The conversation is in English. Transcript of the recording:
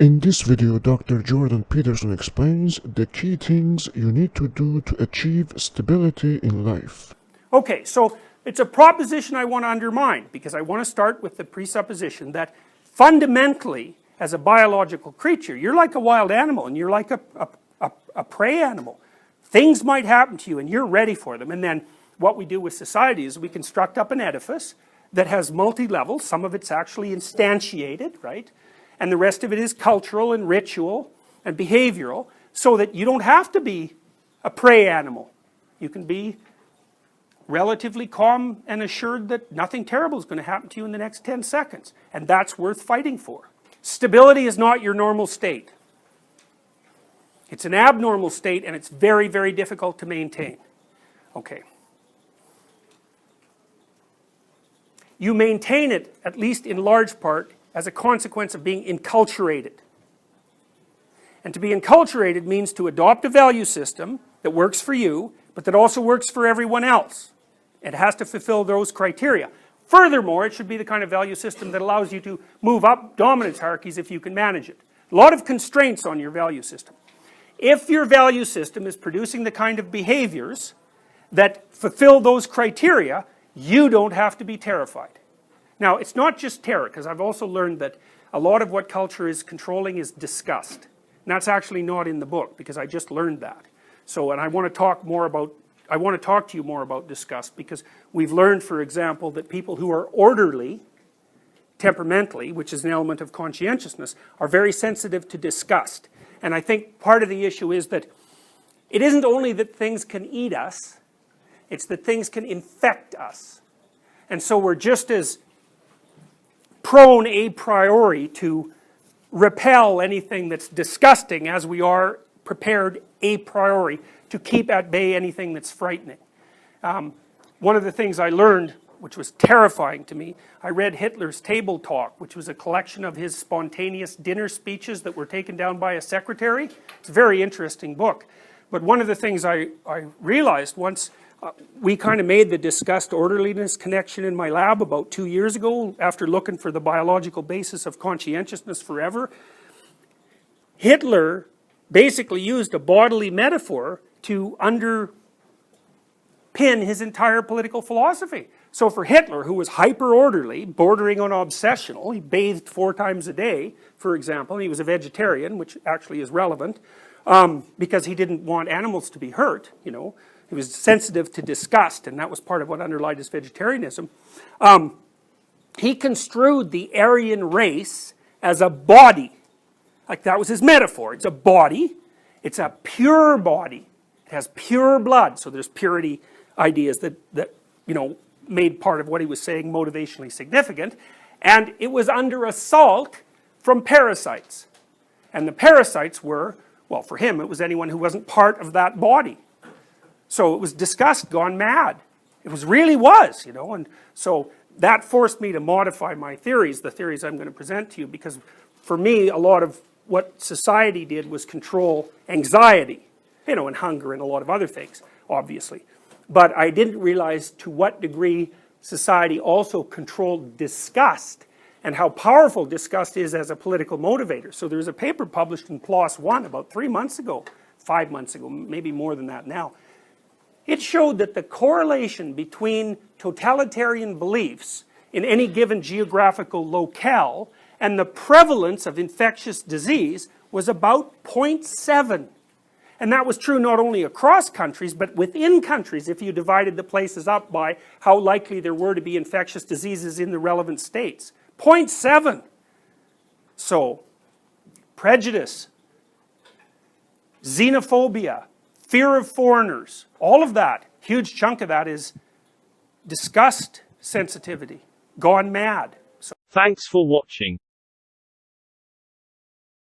In this video, Dr. Jordan Peterson explains the key things you need to do to achieve stability in life. Okay, so it's a proposition I want to undermine because I want to start with the presupposition that fundamentally, as a biological creature, you're like a wild animal and you're like a prey animal. Things might happen to you and you're ready for them. And then what we do with society is we construct up an edifice that has multi-levels. Some of it's actually instantiated, right? And the rest of it is cultural and ritual and behavioral, so that you don't have to be a prey animal. You can be relatively calm and assured that nothing terrible is going to happen to you in the next 10 seconds. And that's worth fighting for. Stability is not your normal state. It's an abnormal state and it's very, very difficult to maintain. Okay. You maintain it, at least in large part, as a consequence of being enculturated. And to be enculturated means to adopt a value system that works for you, but that also works for everyone else. It has to fulfill those criteria. Furthermore, it should be the kind of value system that allows you to move up dominance hierarchies if you can manage it. A lot of constraints on your value system. If your value system is producing the kind of behaviors that fulfill those criteria, you don't have to be terrified. Now, it's not just terror, because I've also learned that a lot of what culture is controlling is disgust. And that's actually not in the book, because I just learned that. So, and I want to talk to you more about disgust, because we've learned, for example, that people who are orderly, temperamentally, which is an element of conscientiousness, are very sensitive to disgust. And I think part of the issue is that it isn't only that things can eat us, it's that things can infect us. And so we're just as prone a priori to repel anything that's disgusting as we are prepared a priori to keep at bay anything that's frightening. One of the things I learned, which was terrifying to me, I read Hitler's Table Talk, which was a collection of his spontaneous dinner speeches that were taken down by a secretary. It's a very interesting book. But one of the things I realized once we kind of made the disgust orderliness connection in my lab about 2 years ago after looking for the biological basis of conscientiousness forever. Hitler basically used a bodily metaphor to underpin his entire political philosophy. So for Hitler, who was hyper-orderly, bordering on obsessional, he bathed 4 times a day, for example, and he was a vegetarian, which actually is relevant, because he didn't want animals to be hurt, you know. He was sensitive to disgust, and that was part of what underlied his vegetarianism. He construed the Aryan race as a body. Like, that was his metaphor. It's a body. It's a pure body. It has pure blood. So there's purity ideas that you know, made part of what he was saying motivationally significant. And it was under assault from parasites. And the parasites were, well, for him, it was anyone who wasn't part of that body. So it was disgust gone mad. It really was, you know, and so that forced me to modify my theories, the theories I'm going to present to you, because for me, a lot of what society did was control anxiety, you know, and hunger and a lot of other things, obviously. But I didn't realize to what degree society also controlled disgust and how powerful disgust is as a political motivator. So there's a paper published in PLOS One about 3 months ago, 5 months ago, maybe more than that now. It showed that the correlation between totalitarian beliefs in any given geographical locale and the prevalence of infectious disease was about 0.7. And that was true not only across countries, but within countries if you divided the places up by how likely there were to be infectious diseases in the relevant states. 0.7. So, prejudice, xenophobia, fear of foreigners, all of that, huge chunk of that is disgust sensitivity, gone mad. Thanks for watching.